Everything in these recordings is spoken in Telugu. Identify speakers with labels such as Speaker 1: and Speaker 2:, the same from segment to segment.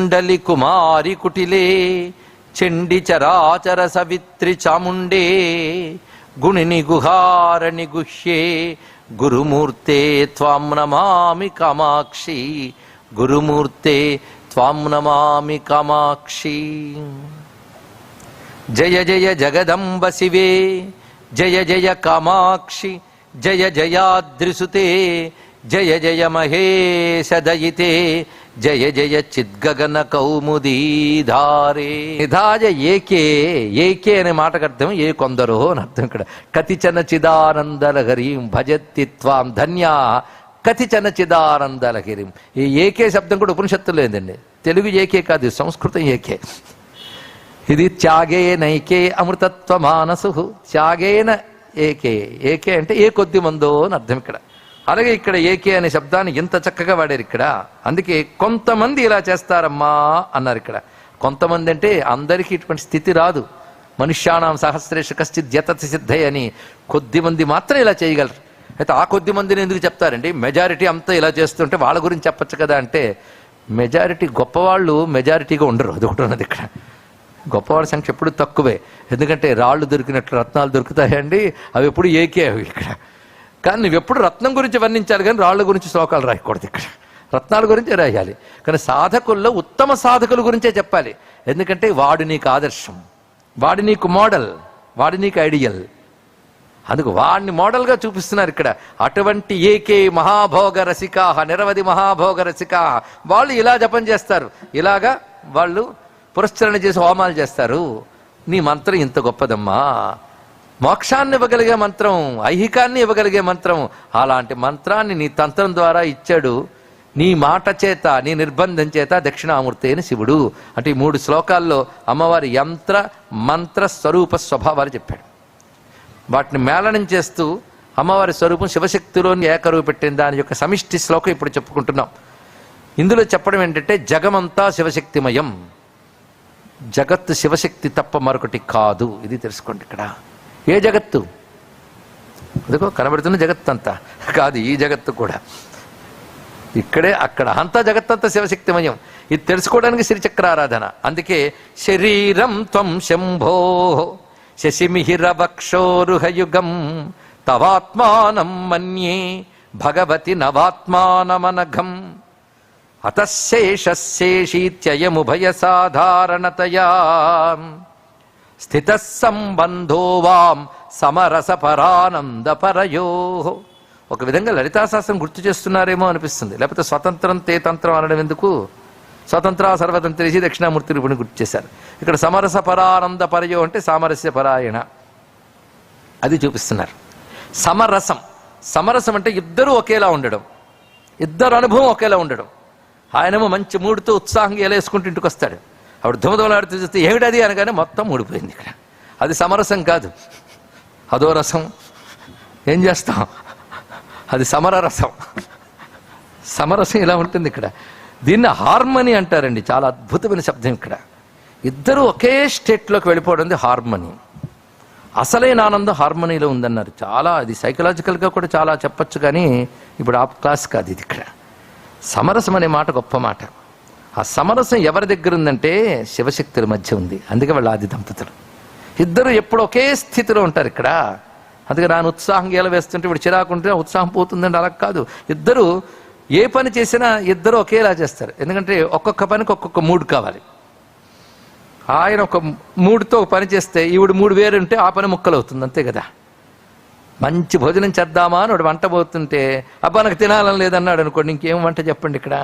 Speaker 1: కుండలి కుమారి కుటిలే చండి చరాచర సవిత్రి చాముండే గుణిని గుహారణి గుహ్యే గురుమూర్తే త్వాం నమామి కామాక్షి గురుమూర్తే త్వాం నమామి కామాక్షి. జయ జయ జగదంబ శివే జయ జయ కామాక్షి జయ జయాద్రిసుతే జయ జయ మహేశ దయితే జయ జయ చిద్గగన కౌముదీధారే. నిధాయ ఏకే, ఏకే అనే మాటకు అర్థం ఏ కొందరో అని అర్థం. ఇక్కడ కతిచన చిదానందలహరీం భజత్తి త్వాం ధన్యా కతిచన చిదానందలహరీం. ఈ ఏకే శబ్దం కూడా ఉపనిషత్తులో లేదండి. తెలుగు ఏకే కాదు, సంస్కృతం ఏకే. ఇది త్యాగేనైకే అమృతత్వ మానసు, త్యాగేన ఏకే. ఏకే అంటే ఏ కొద్ది మందో అని అర్థం ఇక్కడ. అలాగే ఇక్కడ ఏకే అనే శబ్దాన్ని ఎంత చక్కగా వాడారు ఇక్కడ. అందుకే కొంతమంది ఇలా చేస్తారమ్మా అన్నారు ఇక్కడ. కొంతమంది అంటే అందరికీ ఇటువంటి స్థితి రాదు. మనుష్యానాం సహస్రేషు కశ్చిత్ యతతి సిద్ధై అని కొద్ది మంది మాత్రం ఇలా చేయగలరు. అయితే ఆ కొద్ది మందిని ఎందుకు చెప్తారండి? మెజారిటీ అంతా ఇలా చేస్తుంటే వాళ్ళ గురించి చెప్పచ్చు కదా అంటే, మెజారిటీ గొప్పవాళ్ళు మెజారిటీగా ఉండరు. అది ఒకటి ఉన్నది ఇక్కడ. గొప్పవాళ్ళ సంఖ్య ఎప్పుడు తక్కువే. ఎందుకంటే రాళ్ళు దొరికినట్లు రత్నాలు దొరుకుతాయండి, అవి ఎప్పుడు ఏకే అవి ఇక్కడ. కానీ నువ్వు ఎప్పుడు రత్నం గురించి వర్ణించాలి కానీ రాళ్ళ గురించి శ్లోకాలు రాయకూడదు ఇక్కడ. రత్నాల గురించే రాయాలి. కానీ సాధకుల్లో ఉత్తమ సాధకుల గురించే చెప్పాలి. ఎందుకంటే వాడు నీకు ఆదర్శం, వాడు నీకు మోడల్, వాడు నీకు ఐడియల్. అందుకు వాడిని మోడల్గా చూపిస్తున్నారు ఇక్కడ. అటువంటి ఏకే మహాభోగ రసికా, నిరవధి మహాభోగ రసికా, వాళ్ళు ఇలా జపం చేస్తారు. ఇలాగా వాళ్ళు పురస్చరణ చేసి హోమాలు చేస్తారు. నీ మంత్రం ఇంత గొప్పదమ్మా, మోక్షాన్ని ఇవ్వగలిగే మంత్రం, ఐహికాన్ని ఇవ్వగలిగే మంత్రం. అలాంటి మంత్రాన్ని నీ తంత్రం ద్వారా ఇచ్చాడు. నీ మాట చేత, నీ నిర్బంధం చేత దక్షిణామూర్తి అయిన శివుడు. అంటే ఈ 3 శ్లోకాల్లో అమ్మవారి యంత్ర మంత్ర స్వరూప స్వభావాలు చెప్పాడు. వాటిని మేళనం చేస్తూ అమ్మవారి స్వరూపం శివశక్తిలోని ఏకరువు పెట్టిన దాని యొక్క సమిష్టి శ్లోకం ఇప్పుడు చెప్పుకుంటున్నాం. ఇందులో చెప్పడం ఏంటంటే జగమంతా శివశక్తిమయం, జగత్తు శివశక్తి తప్ప మరొకటి కాదు. ఇది తెలుసుకోండి ఇక్కడ. ఏ జగత్తు? అదిగో కనబడుతున్న జగత్తు అంతా కాదు, ఈ జగత్తు కూడా. ఇక్కడే అక్కడ అంతా జగత్తంతా శివశక్తిమయం. ఇది తెలుసుకోవడానికి శ్రీచక్రారాధన. అందుకే శరీరం త్వం శంభో శశిమిహిర వక్షోరుహయుగం తవాత్మానం మన్యే భగవతి నవాత్మానమనఘం అతశేషశేషీత్యయముభయ సాధారణతయా స్థిత సంబంధో వాం సమరస పరానందపరయో. ఒక విధంగా లలితాశాస్త్రం గుర్తు చేస్తున్నారేమో అనిపిస్తుంది. లేకపోతే స్వతంత్రం తే తంత్రం అనడం ఎందుకు? స్వతంత్ర సర్వతంత్రేసి దక్షిణామూర్తి రూపుని గుర్తు చేశారు. ఇక్కడ సమరస పరానంద పరయో అంటే సామరస్య పరాయణ, అది చూపిస్తున్నారు. సమరసం, సమరసం అంటే ఇద్దరూ ఒకేలా ఉండడం, ఇద్దరు అనుభవం ఒకేలా ఉండడం. ఆయనేమో మంచి మూడుతో ఉత్సాహంగా ఎలా వేసుకుంటూ ఇంటికి వస్తాడు. ఆవిడ ధుమధుమలాడుతూ చూస్తే ఏమిటది అనగానే మొత్తం మూడిపోయింది ఇక్కడ. అది సమరసం కాదు, అదో రసం. ఏం చేస్తాం? అది సమరరసం. సమరసం ఇలా ఉంటుంది ఇక్కడ. దీన్ని హార్మనీ అంటారండి. చాలా అద్భుతమైన శబ్దం ఇక్కడ. ఇద్దరు ఒకే స్టేట్లోకి వెళ్ళిపోవడం హార్మనీ. అసలైన ఆనందం హార్మనీలో ఉందన్నారు. చాలా అది సైకలాజికల్గా కూడా చాలా చెప్పచ్చు, కానీ ఇప్పుడు ఆ క్లాస్ కాదు ఇది. ఇక్కడ సమరసం అనే మాట గొప్ప మాట. ఆ సమరసం ఎవరి దగ్గర ఉందంటే శివశక్తుల మధ్య ఉంది. అందుకే వాళ్ళు ఆది దంపతులు. ఇద్దరు ఎప్పుడు ఒకే స్థితిలో ఉంటారు ఇక్కడ. అందుకే నాన్న ఉత్సాహం ఎలా వేస్తుంటే ఇప్పుడు చిరాకుంటే ఉత్సాహం పోతుందండి, అలా కాదు. ఇద్దరు ఏ పని చేసినా ఇద్దరు ఒకేలా చేస్తారు. ఎందుకంటే ఒక్కొక్క పనికి ఒక్కొక్క మూడ్ కావాలి. ఆయన ఒక మూడుతో పని చేస్తే ఈవిడ మూడు వేరు ఉంటే ఆ పని ముక్కలు అవుతుంది, అంతే కదా. మంచి భోజనం చేద్దామా అని వాడు వంట పోతుంటే అబ్బా నాకు తినాలని లేదన్నాడు అనుకోండి, ఇంకేం వంట చెప్పండి ఇక్కడ.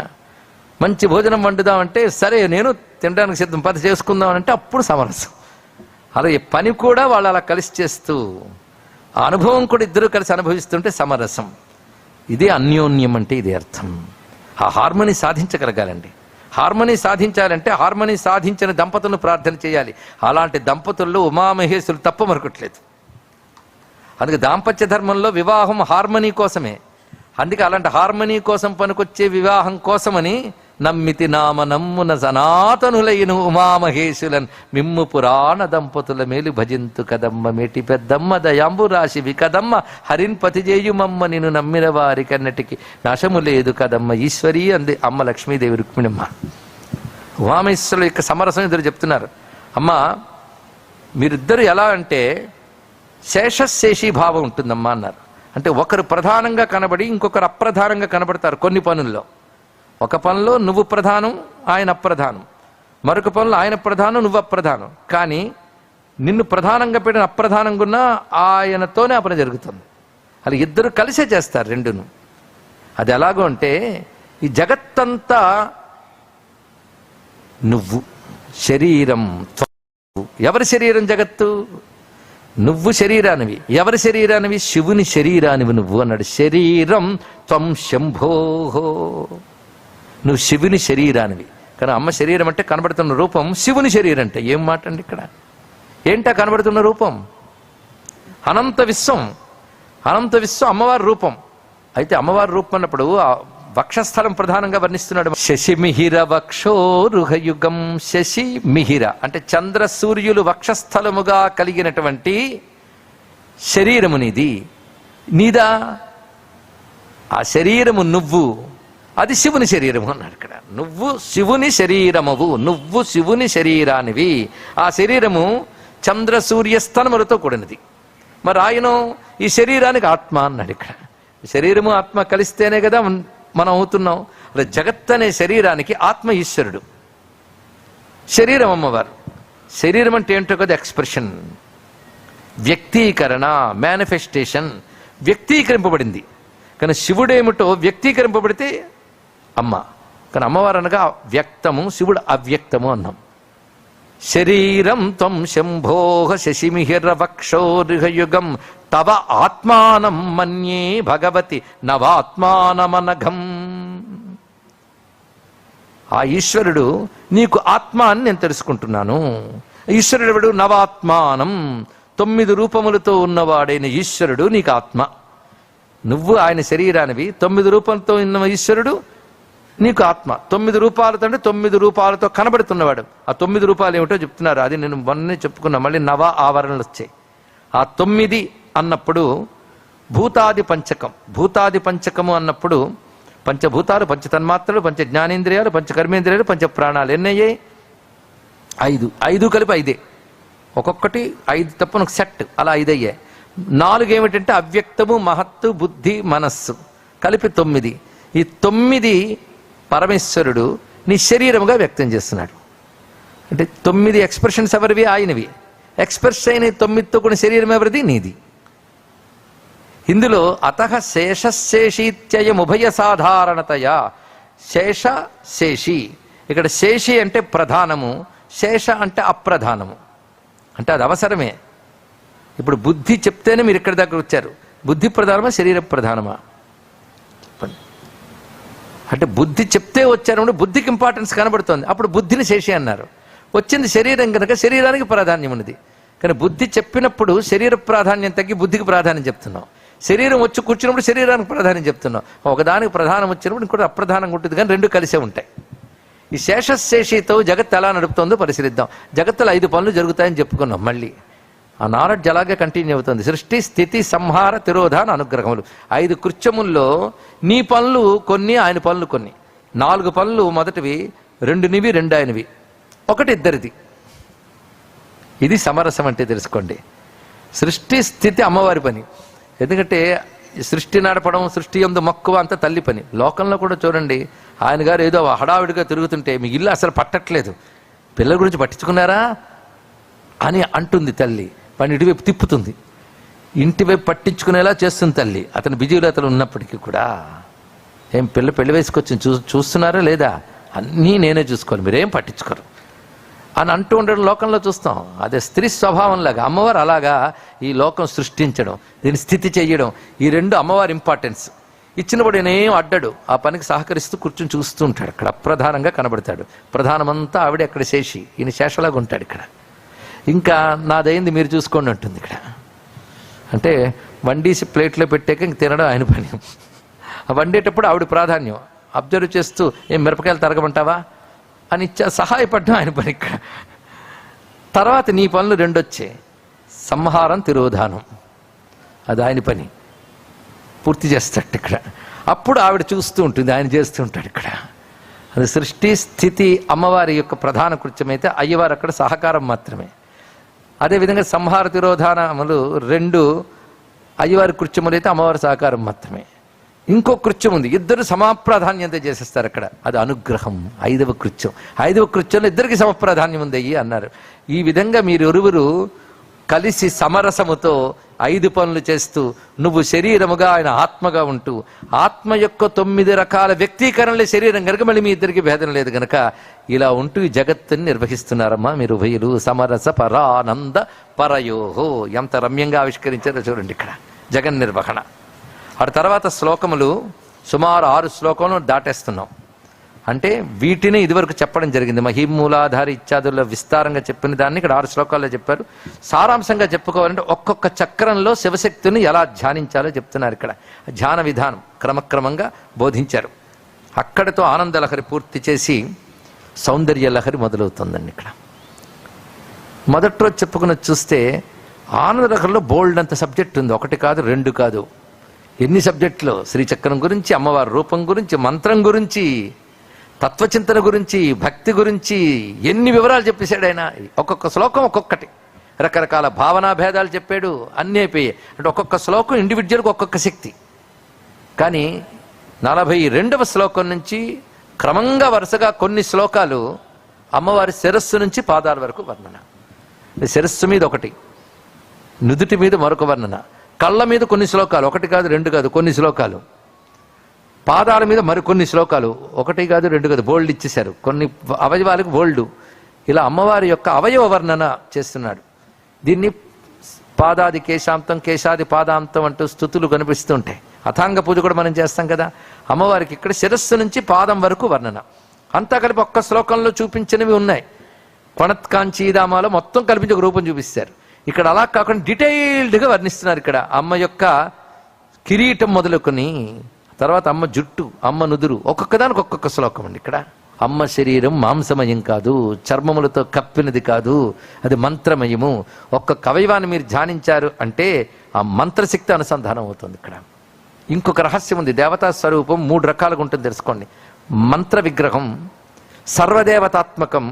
Speaker 1: మంచి భోజనం వండుదామంటే సరే నేను తినడానికి సిద్ధం, పది చేసుకుందాం అంటే అప్పుడు సమరసం. అలాగే పని కూడా వాళ్ళు అలా కలిసి చేస్తూ ఆ అనుభవం కూడా ఇద్దరు కలిసి అనుభవిస్తుంటే సమరసం. ఇదే అన్యోన్యం అంటే ఇది అర్థం. ఆ హార్మనీ సాధించగలగాలండి. హార్మనీ సాధించాలంటే హార్మనీ సాధించిన దంపతులను ప్రార్థన చేయాలి. అలాంటి దంపతుల్లో ఉమామహేశ్వరులు తప్ప మరొకట్లేదు. అందుకే దాంపత్య ధర్మంలో వివాహం హార్మనీ కోసమే. అందుకే అలాంటి హార్మనీ కోసం పనికొచ్చే వివాహం కోసమని నమ్మితి నామ నమ్మున సనాతనులైన ఉమామహేశులన్ మిమ్ము పురాణ దంపతుల మేలు భజింతు కదమ్మ మేటి పెద్దమ్మ దయాంబు రాశివి కదమ్మ హరిన్ పతిజేయుమమ్మ నిన్ను నమ్మిన వారి కన్నటికి నాశము లేదు కదమ్మ ఈశ్వరీ అంది అమ్మ లక్ష్మీదేవి రుక్మిణమ్మ. ఉమామహేశ్వరుల యొక్క సమరసం ఇద్దరు చెప్తున్నారు. అమ్మా మీరిద్దరు ఎలా అంటే శేషశేషీ భావం ఉంటుందమ్మా అన్నారు. అంటే ఒకరు ప్రధానంగా కనబడి ఇంకొకరు అప్రధానంగా కనబడతారు కొన్ని పనుల్లో. ఒక పనిలో నువ్వు ప్రధానం, ఆయన అప్రధానం. మరొక పనులు ఆయన ప్రధానం, నువ్వు అప్రధానం. కానీ నిన్ను ప్రధానంగా పెట్టిన అప్రధానంగా ఉన్నా ఆయనతోనే ఆ పని జరుగుతుంది. అలా ఇద్దరు కలిసే చేస్తారు రెండును. అది ఎలాగో అంటే ఈ జగత్తంతా నువ్వు, శరీరం. ఎవరి శరీరం జగత్తు? నువ్వు శరీరానివి. ఎవరి శరీరానివి? శివుని శరీరానివి నువ్వు అన్నాడు. శరీరం త్వం శంభోహో, నువ్వు శివుని శరీరానివి. కానీ అమ్మ శరీరం అంటే కనబడుతున్న రూపం శివుని శరీరం అంటే ఏం మాట అండి ఇక్కడ? ఏంటా కనబడుతున్న రూపం? అనంత విశ్వం. అనంత విశ్వం అమ్మవారి రూపం. అయితే అమ్మవారి రూపం అన్నప్పుడు వక్షస్థలం ప్రధానంగా వర్ణిస్తున్నాడు. శశిమిహిర వక్షోరుహయుగం. శశి మిహిర అంటే చంద్ర సూర్యులు వక్షస్థలముగా కలిగినటువంటి శరీరము నీది. నీదా? ఆ శరీరము నువ్వు, అది శివుని శరీరము అన్నాడు ఇక్కడ. నువ్వు శివుని శరీరమువు, నువ్వు శివుని శరీరానివి. ఆ శరీరము చంద్ర సూర్యస్థనములతో కూడినది. మరి ఆయన ఈ శరీరానికి ఆత్మ అన్నాడు ఇక్కడ. శరీరము ఆత్మ కలిస్తేనే కదా మనం అవుతున్నాం. అలా జగత్ అనే శరీరానికి ఆత్మ ఈశ్వరుడు, శరీరం అమ్మవారు. శరీరం అంటే ఏంటో కదా ఎక్స్ప్రెషన్, వ్యక్తీకరణ, మేనిఫెస్టేషన్, వ్యక్తీకరింపబడింది. కానీ శివుడేమిటో వ్యక్తీకరింపబడితే అమ్మ. కానీ అమ్మవారు అనగా వ్యక్తము, శివుడు అవ్యక్తము అన్నాం. శరీరం త్వం శంభోహ శశిమిహిర వక్షోరుహయుగం తవ ఆత్మానం మన్యే భగవతి నవాత్మానమనఘం. ఆ ఈశ్వరుడు నీకు ఆత్మ అని నేను తెలుసుకుంటున్నాను. ఈశ్వరుడు ఎవడు? నవాత్మానం, 9 రూపములతో ఉన్నవాడైన ఈశ్వరుడు నీకు ఆత్మ. నువ్వు ఆయన శరీరానివి. 9 రూపంతో ఉన్న ఈశ్వరుడు నీకు ఆత్మ. 9 రూపాలతో అంటే 9 రూపాలతో కనబడుతున్నవాడు. ఆ 9 రూపాలు ఏమిటో చెప్తున్నారు. అది నేను మొన్నే చెప్పుకున్నా. మళ్ళీ నవ ఆవరణలు వచ్చాయి. ఆ 9 అన్నప్పుడు భూతాది పంచకం. భూతాది పంచకము అన్నప్పుడు పంచభూతాలు, పంచతన్మాత్రలు, పంచ జ్ఞానేంద్రియాలు, పంచ కర్మేంద్రియాలు, పంచ ప్రాణాలు. ఎన్నయ్యాయి? 5. 5 కలిపి 5. ఒక్కొక్కటి 5 తప్ప ఒక సెట్, అలా 5 అయ్యాయి. 4 ఏమిటంటే అవ్యక్తము, మహత్తు, బుద్ధి, మనస్సు కలిపి 9. ఈ 9 పరమేశ్వరుడు నీ శరీరముగా వ్యక్తం చేస్తున్నాడు. అంటే 9 ఎక్స్ప్రెషన్స్ ఎవరివి? ఆయనవి. ఎక్స్ప్రెస్ అయిన 9తో కూడా శరీరం ఎవరిది? నీది. ఇందులో అతః శేషశేషీత్యయం ఉభయ సాధారణతయా. శేష శేషి. ఇక్కడ శేషి అంటే ప్రధానము, శేష అంటే అప్రధానము. అంటే అది అవసరమే. ఇప్పుడు బుద్ధి చెప్తేనే మీరు ఇక్కడి దగ్గర వచ్చారు. బుద్ధి ప్రధానమా, శరీర ప్రధానమా? అంటే బుద్ధి చెప్తే వచ్చారు, బుద్ధికి ఇంపార్టెన్స్ కనబడుతోంది. అప్పుడు బుద్ధిని శేషి అన్నారు. వచ్చింది శరీరం కనుక శరీరానికి ప్రాధాన్యం ఉన్నది. కానీ బుద్ధి చెప్పినప్పుడు శరీర ప్రాధాన్యం తగ్గి బుద్ధికి ప్రాధాన్యం చెప్తున్నాం. శరీరం వచ్చి కూర్చున్నప్పుడు శరీరానికి ప్రాధాన్యం చెప్తున్నాం. ఒకదానికి ప్రధానం వచ్చినప్పుడు ఇంకోటి అప్రధానంగా ఉంటుంది. కానీ రెండు కలిసే ఉంటాయి. ఈ శేషశేషితో జగత్ ఎలా నడుపుతుందో పరిశీలిద్దాం. జగత్తులో 5 పనులు జరుగుతాయని చెప్పుకున్నాం. మళ్ళీ ఆ నాలెడ్జ్ అలాగే కంటిన్యూ అవుతుంది. సృష్టి, స్థితి, సంహార, తిరోధాన, అనుగ్రహములు. 5 కృత్యముల్లో నీ పనులు కొన్ని, ఆయన పనులు కొన్ని. 4 పనులు మొదటివి, 2 నీవి, 2 ఆయనవి, 1 ఇద్దరిది. ఇది సమరసం అంటే తెలుసుకోండి. సృష్టి, స్థితి అమ్మవారి పని. ఎందుకంటే సృష్టి నడపడం, సృష్టి యందు మక్కువ అంతా తల్లి పని. లోకంలో కూడా చూడండి, ఆయన గారు ఏదో హడావిడిగా తిరుగుతుంటే మీ ఇల్లు అసలు పట్టట్లేదు, పిల్లల గురించి పట్టించుకున్నారా అని అంటుంది తల్లి. వాడిని ఇటువైపు తిప్పుతుంది, ఇంటివైపు పట్టించుకునేలా చేస్తుంది తల్లి. అతను బిజీలో అతను ఉన్నప్పటికీ కూడా ఏం పెళ్లి వేసుకొచ్చి చూస్తున్నారా లేదా, అన్నీ నేనే చూసుకోవాలి, మీరేం పట్టించుకోరు అని అంటూ ఉండడం లోకంలో చూస్తాం. అదే స్త్రీ స్వభావంలాగా అమ్మవారు అలాగా ఈ లోకం సృష్టించడం, దీన్ని స్థితి చేయడం, ఈ 2 అమ్మవారి ఇంపార్టెన్స్. ఇచ్చినప్పుడు నేనేం అడ్డాడు, ఆ పనికి సహకరిస్తూ కూర్చొని చూస్తూ ఉంటాడు. అక్కడ అప్రధానంగా కనబడతాడు. ప్రధానమంతా ఆవిడే అక్కడ శేషి, ఈయన శేషలాగా ఉంటాడు ఇక్కడ. ఇంకా నాదైంది మీరు చూసుకోండి అంటుంది ఇక్కడ. అంటే వండీసి ప్లేట్లో పెట్టాక ఇంక తినడం ఆయన పని. ఆ వండేటప్పుడు ఆవిడ ప్రాధాన్యం అబ్జర్వ్ చేస్తూ, ఏం మిరపకాయలు తరగమంటావా అని సహాయపడడం ఆయన పని ఇక్కడ. తర్వాత నీ పనులు 2 వచ్చాయి, సంహారం, తిరోధానం, అది ఆయన పని, పూర్తి చేస్తాడు ఇక్కడ. అప్పుడు ఆవిడ చూస్తూ ఉంటుంది, ఆయన చేస్తూ ఉంటాడు ఇక్కడ. అది సృష్టి స్థితి అమ్మవారి యొక్క ప్రధాన కృత్యమైతే అయ్యవారు అక్కడ సహకారం మాత్రమే. అదేవిధంగా సంహార తిరోధానములు 2 అయ్యవారి కృత్యములు అయితే అమ్మవారి సహకారం మాత్రమే. ఇంకో కృత్యం ఉంది, ఇద్దరు సమాప్రాధాన్యత చేసేస్తారు అక్కడ, అది అనుగ్రహం 5వ కృత్యం. 5వ కృత్యంలో ఇద్దరికి సమప్రాధాన్యం ఉంది అన్నారు. ఈ విధంగా మీరిరువురు కలిసి సమరసముతో 5 పనులు చేస్తూ, నువ్వు శరీరముగా ఆయన ఆత్మగా ఉంటూ, ఆత్మ యొక్క 9 రకాల వ్యక్తీకరణలే శరీరం కనుక మళ్ళీ మీ ఇద్దరికి భేదం లేదు కనుక ఇలా ఉంటూ ఈ జగత్తుని నిర్వహిస్తున్నారమ్మా మీరు ఉభయులు. సమరస పరానంద పరయోహో, ఎంత రమ్యంగా ఆవిష్కరించారో చూడండి ఇక్కడ జగన్ నిర్వహణ. ఆ తర్వాత శ్లోకములు సుమారు 6 శ్లోకములు దాటేస్తున్నాం. అంటే వీటిని ఇదివరకు చెప్పడం జరిగింది. మహిమూలాధారి ఇత్యాదుల్లో విస్తారంగా చెప్పిన దాన్ని ఇక్కడ 6 శ్లోకాల్లో చెప్పారు. సారాంశంగా చెప్పుకోవాలంటే ఒక్కొక్క చక్రంలో శివశక్తిని ఎలా ధ్యానించాలో చెప్తున్నారు. ఇక్కడ ధ్యాన విధానం క్రమక్రమంగా బోధించారు. అక్కడితో ఆనందలహరి పూర్తి చేసి సౌందర్య లహరి మొదలవుతుందండి. ఇక్కడ మొదటి రోజు చెప్పుకుని చూస్తే ఆనందలహరిలో బోల్డ్ అంత సబ్జెక్ట్ ఉంది. 1 కాదు 2 కాదు, ఎన్ని సబ్జెక్టులు. శ్రీచక్రం గురించి, అమ్మవారి రూపం గురించి, మంత్రం గురించి, తత్వచింతన గురించి, భక్తి గురించి ఎన్ని వివరాలు చెప్పేశాడు ఆయన. ఒక్కొక్క శ్లోకం ఒక్కొక్కటి రకరకాల భావనా భేదాలు చెప్పాడు. అన్నీ అయిపోయాయి. అంటే ఒక్కొక్క శ్లోకం ఇండివిజువల్గా ఒక్కొక్క శక్తి. కానీ 42వ శ్లోకం నుంచి క్రమంగా వరుసగా కొన్ని శ్లోకాలు అమ్మవారి శిరస్సు నుంచి పాదాల వరకు వర్ణన. శిరస్సు మీద ఒకటి, నుదుటి మీద మరొక వర్ణన, కళ్ళ మీద కొన్ని శ్లోకాలు, 1 కాదు 2 కాదు కొన్ని శ్లోకాలు, పాదాల మీద మరికొన్ని శ్లోకాలు, 1 కాదు 2 కాదు, బోల్డ్ ఇచ్చేశారు. కొన్ని అవయవాలకు బోల్డు. ఇలా అమ్మవారి యొక్క అవయవ వర్ణన చేస్తున్నాడు. దీన్ని పాదాది కేశాంతం, కేశాది పాదాంతం అంటూ స్థుతులు కనిపిస్తుంటాయి. అథాంగ పూజ కూడా మనం చేస్తాం కదా. అమ్మవారికి ఇక్కడ శిరస్సు నుంచి పాదం వరకు వర్ణన అంతా కలిపి ఒక్క శ్లోకంలో చూపించినవి ఉన్నాయి. కొణత్కాంచీదామాలో మొత్తం కల్పించి ఒక రూపం చూపిస్తారు. ఇక్కడ అలా కాకుండా డీటెయిల్డ్గా వర్ణిస్తున్నారు. ఇక్కడ అమ్మ యొక్క కిరీటం మొదలుకొని తర్వాత అమ్మ జుట్టు, అమ్మ నుదురు, ఒక్కొక్కదానికి ఒక్కొక్క శ్లోకం అండి. ఇక్కడ అమ్మ శరీరం మాంసమయం కాదు, చర్మములతో కప్పినది కాదు, అది మంత్రమయము. ఒక్కొక్క అవయవాన్ని మీరు ధ్యానించారు అంటే ఆ మంత్రశక్తి అనుసంధానం అవుతుంది. ఇక్కడ ఇంకొక రహస్యం ఉంది. దేవతా స్వరూపం 3 రకాలుగా ఉంటుంది తెలుసుకోండి. మంత్ర విగ్రహం, సర్వదేవతాత్మకం,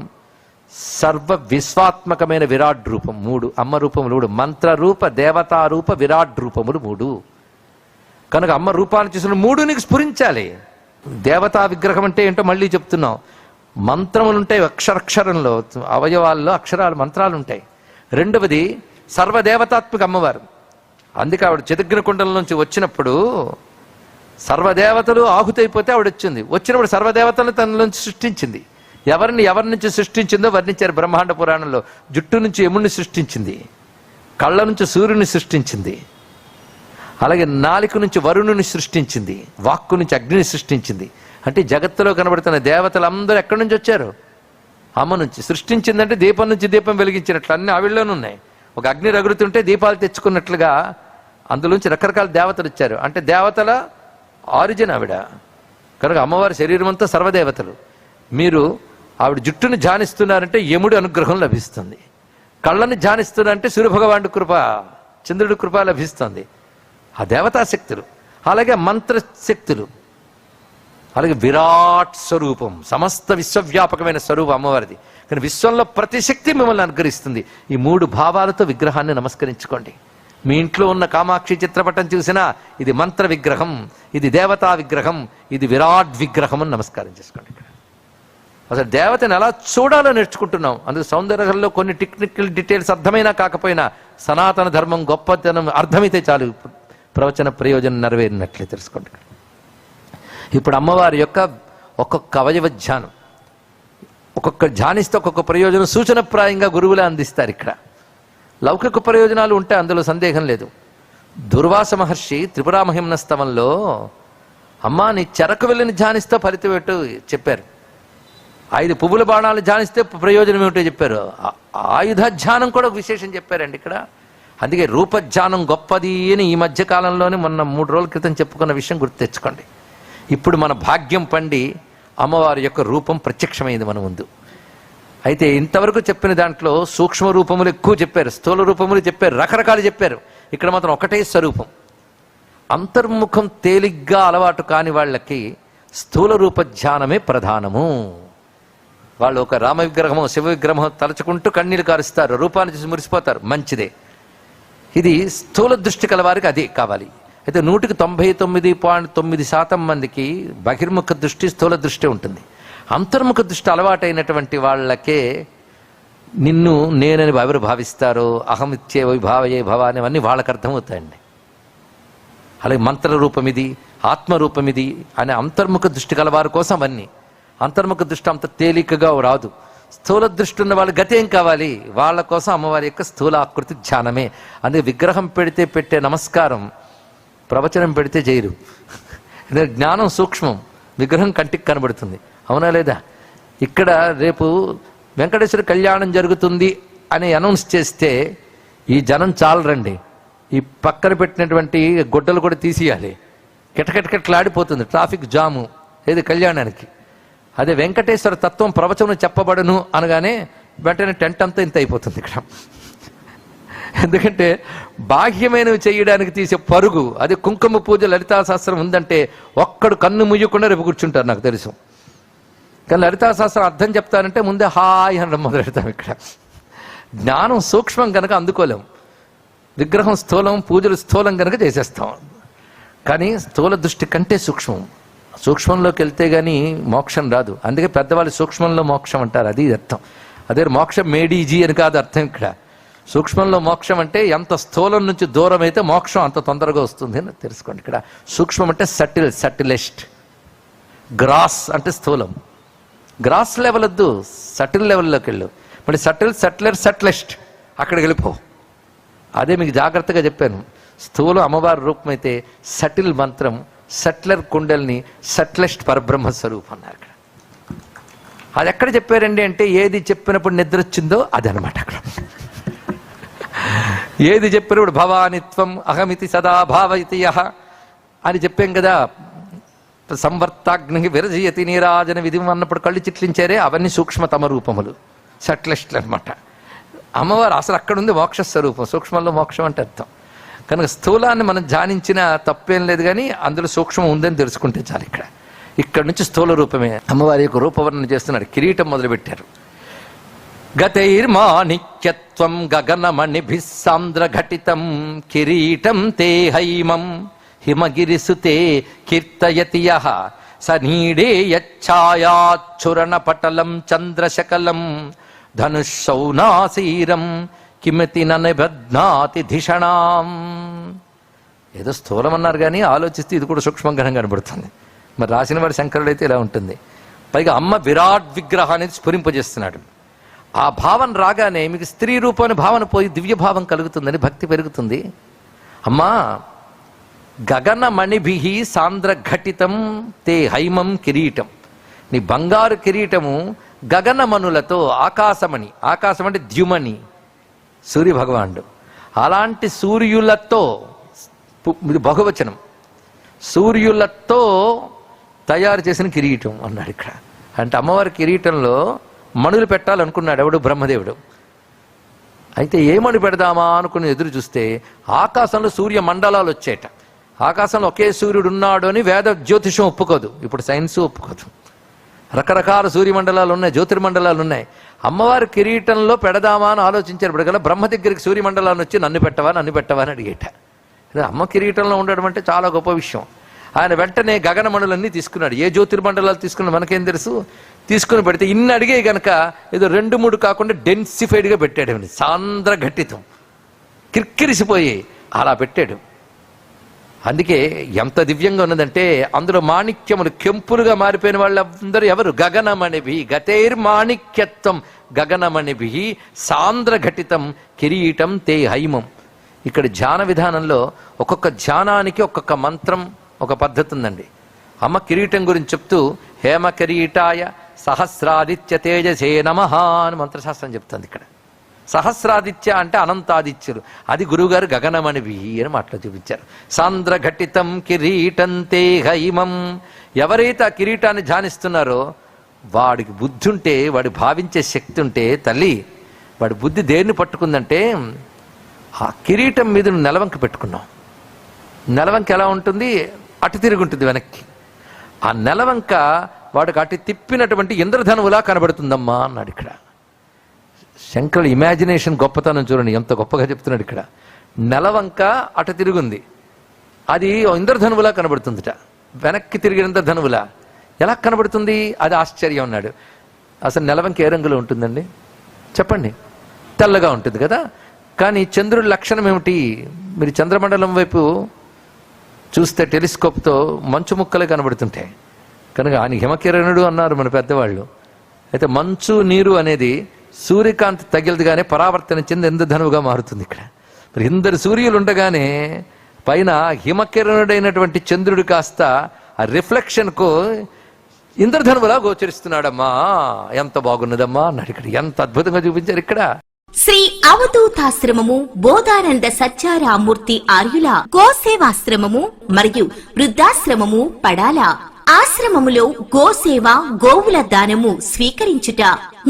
Speaker 1: సర్వ విశ్వాత్మకమైన విరాట్ రూపం 3. అమ్మ రూపములు 3, మంత్రరూప, దేవతారూప, విరాట్ రూపములు 3. కనుక అమ్మ రూపాన్ని చూసిన 3 నీకు స్ఫురించాలి. దేవతా విగ్రహం అంటే ఏంటో మళ్ళీ చెప్తున్నాం. మంత్రములు ఉంటాయి అక్షరాల్లో, అవయవాల్లో అక్షరాలు మంత్రాలు ఉంటాయి. 2వది సర్వదేవతాత్మక అమ్మవారు. అందుకే ఆవిడ చతుర్గ్న నుంచి వచ్చినప్పుడు సర్వదేవతలు ఆహుతైపోతే ఆవిడ వచ్చినప్పుడు సర్వదేవతలను తన నుంచి సృష్టించింది. ఎవరి నుంచి సృష్టించిందో వర్ణించారు బ్రహ్మాండ పురాణంలో. జుట్టు నుంచి యముడిని సృష్టించింది, కళ్ళ నుంచి సూర్యుని సృష్టించింది, అలాగే నాలుక నుంచి వరుణుని సృష్టించింది, వాక్కు నుంచి అగ్నిని సృష్టించింది. అంటే జగత్తులో కనబడుతున్న దేవతలందరూ ఎక్కడి నుంచి వచ్చారు? అమ్మ నుంచి. సృష్టించిందంటే దీపం నుంచి దీపం వెలిగించినట్లు అన్ని ఆవిడలోనే ఉన్నాయి. ఒక అగ్ని రగులుతుంటే దీపాలు తెచ్చుకున్నట్లుగా అందులోంచి రకరకాల దేవతలు వచ్చారు. అంటే దేవతల ఆరిజిన్ ఆవిడ. కనుక అమ్మవారి శరీరం అంతా సర్వదేవతలు. మీరు ఆవిడ జుట్టుని ధ్యానిస్తున్నారంటే యముడి అనుగ్రహం లభిస్తుంది. కళ్ళని ధ్యానిస్తున్నారంటే సూర్యభగవానుడి కృప, చంద్రుడి కృప లభిస్తుంది. ఆ దేవతాశక్తులు, అలాగే మంత్రశక్తులు, అలాగే విరాట్ స్వరూపం, సమస్త విశ్వవ్యాపకమైన స్వరూపం అమ్మవారిది. కానీ విశ్వంలో ప్రతి శక్తి మిమ్మల్ని అనుగ్రహిస్తుంది. ఈ 3 భావాలతో విగ్రహాన్ని నమస్కరించుకోండి. మీ ఇంట్లో ఉన్న కామాక్షి చిత్రపటం చూసినా ఇది మంత్ర విగ్రహం, ఇది దేవతా విగ్రహం, ఇది విరాట్ విగ్రహం అని నమస్కారం చేసుకోండి. అసలు దేవతని ఎలా చూడాలో నేర్చుకుంటున్నాం. అందుకు సౌందర్యంలో కొన్ని టెక్నికల్ డీటెయిల్స్ అర్థమైనా కాకపోయినా సనాతన ధర్మం గొప్పతనం అర్థమైతే చాలు, ప్రవచన ప్రయోజనం నెరవేరినట్లే తెలుసుకోండి. ఇప్పుడు అమ్మవారి యొక్క ఒక్కొక్క అవయవ ధ్యానం, ఒక్కొక్క ధ్యానిస్తే ఒక్కొక్క ప్రయోజనం సూచనప్రాయంగా గురువులే అందిస్తారు. ఇక్కడ లౌకిక ప్రయోజనాలు ఉంటాయి, అందులో సందేహం లేదు. దుర్వాస మహర్షి త్రిపురామహిమ్న స్తవంలో అమ్మా నీ చెరకు వెళ్ళని ధ్యానిస్తే ఫలితం ఏంటో చెప్పారు. 5 పువ్వుల బాణాలు ధ్యానిస్తే ప్రయోజనం ఏమిటో చెప్పారు. ఆయుధ ధ్యానం కూడా ఒక విశేషం చెప్పారండి ఇక్కడ. అందుకే రూపధ్యానం గొప్పది అని ఈ మధ్య కాలంలోనే మొన్న 3 రోజుల క్రితం చెప్పుకున్న విషయం గుర్తు తెచ్చుకోండి. ఇప్పుడు మన భాగ్యం పండి అమ్మవారి యొక్క రూపం ప్రత్యక్షమైంది మన ముందు. అయితే ఇంతవరకు చెప్పిన దాంట్లో సూక్ష్మ రూపములు ఎక్కువ చెప్పారు, స్థూల రూపములు చెప్పారు, రకరకాలు చెప్పారు. ఇక్కడ మాత్రం ఒకటే స్వరూపం. అంతర్ముఖం తేలిగ్గా అలవాటు కాని వాళ్ళకి స్థూల రూప ధ్యానమే ప్రధానము. వాళ్ళు ఒక రామ విగ్రహమో శివ విగ్రహమో తలుచుకుంటూ కన్నీళ్ళు కారుస్తారు, రూపాన్ని చూసి మురిసిపోతారు, మంచిదే. ఇది స్థూల దృష్టి కలవారికి అదే కావాలి. అయితే 99.9% మందికి బహిర్ముఖ దృష్టి, స్థూల దృష్టి ఉంటుంది. అంతర్ముఖ దృష్టి అలవాటైనటువంటి వాళ్ళకే నిన్ను నేనని ఎవరు భావిస్తారో, అహమిత్యే వైభావయే భవ అనేవన్నీ వాళ్ళకి అర్థమవుతాయండి. అలాగే మంత్రరూపం ఇది, ఆత్మరూపం ఇది అనే అంతర్ముఖ దృష్టి కలవారి కోసం అవన్నీ. అంతర్ముఖ దృష్టి అంత తేలికగా రాదు. స్థూల దృష్టి ఉన్న వాళ్ళ గతి ఏం కావాలి? వాళ్ళ కోసం అమ్మవారి యొక్క స్థూల ఆకృతి ధ్యానమే. అందుకే విగ్రహం పెడితే పెట్టే నమస్కారం ప్రవచనం పెడితే చేయరు. జ్ఞానం సూక్ష్మం, విగ్రహం కంటికి కనబడుతుంది, అవునా లేదా? ఇక్కడ రేపు వెంకటేశ్వర కళ్యాణం జరుగుతుంది అని అనౌన్స్ చేస్తే ఈ జనం చాలరండి, ఈ పక్కన పెట్టినటువంటి గుడ్డలు కూడా తీసేయాలి. కిటకిటకిటలాడిపోతుంది, ట్రాఫిక్ జాము ఏది కళ్యాణానికి. అదే వెంకటేశ్వర తత్వం ప్రవచనం చెప్పబడను అనగానే వెంటనే టెంట్ అంతా ఇంత అయిపోతుంది ఇక్కడ. ఎందుకంటే బాహ్యమైనవి చేయడానికి తీసే పరుగు. అదే కుంకుమ పూజ లలితా శాస్త్రం ఉందంటే ఒక్కడు కన్ను ముయ్యకుండా రేపు కూర్చుంటారు నాకు తెలుసు. కానీ లలితా శాస్త్రం అర్థం చెప్తానంటే ముందే హాయ్ అనడం మొదలెడతాం. ఇక్కడ జ్ఞానం సూక్ష్మం కనుక అందుకోలేం, విగ్రహం స్థూలం, పూజలు స్థూలం కనుక చేసేస్తాం. కానీ స్థూల దృష్టి కంటే సూక్ష్మం. సూక్ష్మంలోకి వెళ్తే కానీ మోక్షం రాదు. అందుకే పెద్దవాళ్ళు సూక్ష్మంలో మోక్షం అంటారు, అది అర్థం. అదే మోక్షం మేడీజీ అని కాదు అర్థం. ఇక్కడ సూక్ష్మంలో మోక్షం అంటే ఎంత స్థూలం నుంచి దూరం అయితే మోక్షం అంత తొందరగా వస్తుంది అని తెలుసుకోండి. ఇక్కడ సూక్ష్మం అంటే సటిలెస్ట్. గ్రాస్ అంటే స్థూలం. గ్రాస్ లెవెల్ వద్దు, సటిల్ లెవెల్లోకి వెళ్ళు. మళ్ళీ సటిలెస్ట్ అక్కడికి వెళ్ళిపో. అదే మీకు జాగ్రత్తగా చెప్పాను. స్థూలం అమ్మవారి రూపం అయితే సటిల్ మంత్రం, సట్లర్ కుండల్ని సట్లెస్ట్ పరబ్రహ్మ స్వరూపం అన్నారు. అక్కడ అది ఎక్కడ చెప్పారండి అంటే ఏది చెప్పినప్పుడు నిద్ర వచ్చిందో అది అనమాట. అక్కడ ఏది చెప్పినప్పుడు భవానిత్వం అహమితి సదా భావయితి యః అని చెప్పాం కదా. సంవర్తాగ్ని విరజయతి నీరాజన విధి అన్నప్పుడు కళ్ళు చిట్లించారే అవన్నీ సూక్ష్మతమ రూపములు, సట్లెస్ట్లు అనమాట. అమ్మవారు అసలు అక్కడ ఉంది మోక్ష స్వరూపం. సూక్ష్మంలో మోక్షం అంటే అర్థం. కనుక స్థూలాన్ని మనం ధ్యానించిన తప్పేం లేదు, కానీ అందులో సూక్ష్మం ఉందని తెలుసుకుంటే చాలు. ఇక్కడ నుంచి స్థూల రూపమే అమ్మవారి యొక్క రూపవర్ణన చేస్తున్నాడు. కిరీటం మొదలుపెట్టారు. గతైర్మాణిక్యత్వం గగనమణిభిః సాంద్రఘటితం కిరీటం తే హైమం హిమగిరిసుతే కీర్తయతి యః స నీడే యచ్ఛాయాచ్ఛురణ పటలం చంద్రశకలం ధనుషౌనాసీరం కిమతి ననిబధ్నాతి ధిషణాం. ఏదో స్థూలం అన్నారు కానీ ఆలోచిస్తే ఇది కూడా సూక్ష్మంగా కనబడుతుంది. మరి రాసిన వారి శంకరుడైతే ఇలా ఉంటుంది. పైగా అమ్మ విరాట్ విగ్రహాన్ని స్ఫురింపజేస్తున్నాడు. ఆ భావన రాగానే మీకు స్త్రీ రూపాన్ని భావన పోయి దివ్య భావం కలుగుతుందని భక్తి పెరుగుతుంది. అమ్మా గగనమణిభిః సాంద్రఘటితం తే హైమం కిరీటం, నీ బంగారు కిరీటము గగనమణులతో, ఆకాశమణి, ఆకాశం అంటే ద్యుమణి సూర్యభగవానుడు, అలాంటి సూర్యులతో, ఇది బహువచనం, సూర్యులతో తయారు చేసిన కిరీటం అన్నాడు. ఇక్కడ అంటే అమ్మవారి కిరీటంలో మణులు పెట్టాలనుకున్నాడు ఎవడు? బ్రహ్మదేవుడు. అయితే ఏ మణి పెడదామా అనుకుని ఎదురు చూస్తే ఆకాశంలో సూర్య మండలాలు వచ్చేట. ఆకాశంలో ఒకే సూర్యుడు ఉన్నాడు అని వేద జ్యోతిషం ఒప్పుకోదు, ఇప్పుడు సైన్స్ ఒప్పుకోదు. రకరకాల సూర్యమండలాలు ఉన్నాయి, జ్యోతిర్మండలాలు ఉన్నాయి. అమ్మవారి కిరీటంలో పెడదామా అని ఆలోచించారు. ఇప్పుడు బ్రహ్మ దగ్గరికి సూర్యమండలాన్ని వచ్చి నన్ను పెట్టవా అని అడిగేట. అమ్మ కిరీటంలో ఉండడం అంటే చాలా గొప్ప విషయం. ఆయన వెంటనే గగనమణులన్నీ తీసుకున్నాడు. ఏ జ్యోతిర్మండలాలు తీసుకున్నా మనకేం తెలుసు. తీసుకుని పెడితే ఇన్ని అడిగే గనక ఏదో 2-3 కాకుండా డెన్సిఫైడ్గా పెట్టాడు. సాంద్రఘటితం, కిక్కిరిసిపోయి అలా పెట్టాడు. అందుకే ఎంత దివ్యంగా ఉన్నదంటే అందులో మాణిక్యములు కెంపులుగా మారిపోయిన వాళ్ళందరూ ఎవరు? గగనమణిభి. గతైర్మాణిక్యత్వం గగనమణిభి సాంద్రఘటితం కిరీటం తే హైమం. ఇక్కడ ధ్యాన విధానంలో ఒక్కొక్క ధ్యానానికి ఒక్కొక్క మంత్రం, ఒక పద్ధతి ఉందండి. అమ్మ కిరీటం గురించి చెప్తూ హేమ కిరీటాయ సహస్రాదిత్య తేజసే నమః అని మంత్రశాస్త్రం చెప్తుంది. ఇక్కడ సహస్రాదిత్య అంటే అనంతాదిత్యులు, అది గురువుగారు గగనమణిభి అని మాటలో చూపించారు. సాంద్రఘటితం కిరీటం తే హైమం. ఎవరైతే ఆ కిరీటాన్ని ధ్యానిస్తున్నారో వాడికి బుద్ధి ఉంటే, వాడు భావించే శక్తి ఉంటే, తల్లి వాడి బుద్ధి దేన్ని పట్టుకుందంటే ఆ కిరీటం మీద నెలవంక పెట్టుకున్నాం. నెలవంక ఎలా ఉంటుంది? అటు తిరిగి ఉంటుంది వెనక్కి. ఆ నెలవంక వాడికి అటు తిప్పినటువంటి ఇంద్రధనువులా కనబడుతుందమ్మా అన్నాడు. ఇక్కడ శంకరుడు ఇమాజినేషన్ గొప్పతనం చూడండి, ఎంత గొప్పగా చెప్తున్నాడు. ఇక్కడ నెలవంక అటు తిరుగుంది, అది ఇంద్రధనువులా కనబడుతుందిట. వెనక్కి తిరిగిన ఇంద్రధనువులా ఎలా కనబడుతుంది? అది ఆశ్చర్యం అన్నాడు. అసలు నెలవంక ఏ రంగులో ఉంటుందండి చెప్పండి? తెల్లగా ఉంటుంది కదా. కానీ చంద్రుడి లక్షణం ఏమిటి? మీరు చంద్రమండలం వైపు చూస్తే టెలిస్కోప్తో మంచు ముక్కలు కనబడుతుంటాయి కనుక ఆయన హిమకిరణుడు అన్నారు మన పెద్దవాళ్ళు. అయితే మంచు నీరు అనేది సూర్యకాంతి తగిలిదిగానే పరావర్తన చెంది ఇంద్రధనువుగా మారుతుంది. ఇక్కడ మరి ఇందరు సూర్యులు ఉండగానే పైన హిమకిరణుడైనటువంటి చంద్రుడు కాస్త ఆ రిఫ్లెక్షన్కు ఇంద్రధనువులా గోచరిస్తున్నాడమ్మా. ఎంత బాగున్నదమ్మా అన్నాడు. ఇక్కడ ఎంత అద్భుతంగా చూపించారు. ఇక్కడ
Speaker 2: శ్రీ అవధూతాశ్రమము, బోధానంద సత్యారామూర్తి ఆర్యుల గోసేవాశ్రమము మరియు వృద్ధాశ్రమము పడాల. ఆశ్రమములో గోసేవ, గోవుల దానము స్వీకరించుట,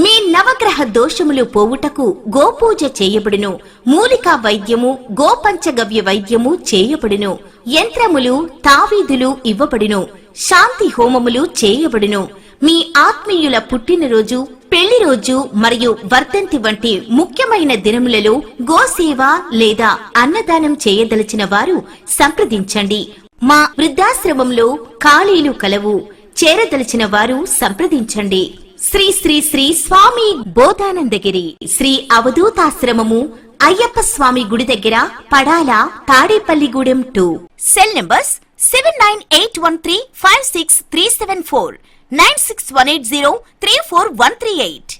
Speaker 2: మీ నవగ్రహ దోషములు పోవుటకు గోపూజ చేయబడును. మూలికా వైద్యము, గోపంచగవ్య వైద్యము చేయబడును. యంత్రములు, తావీదులు ఇవ్వబడును. శాంతి హోమములు చేయబడును. మీ ఆత్మీయుల పుట్టినరోజు, పెళ్లి రోజు మరియు వర్ధంతి వంటి ముఖ్యమైన దినములలో గోసేవ లేదా అన్నదానం చేయదలిచిన వారు సంప్రదించండి. మా వృద్ధాశ్రమంలో ఖాళీలు కలవు. చేరదలిచిన వారు సంప్రదించండి. శ్రీ శ్రీ శ్రీ స్వామి బోధానందగిరి శ్రీ అవధూతాశ్రమము, అయ్యప్ప స్వామి గుడి దగ్గర, పడాల, తాడేపల్లిగూడెం 2. Cell numbers 7981356374, 9618034 138.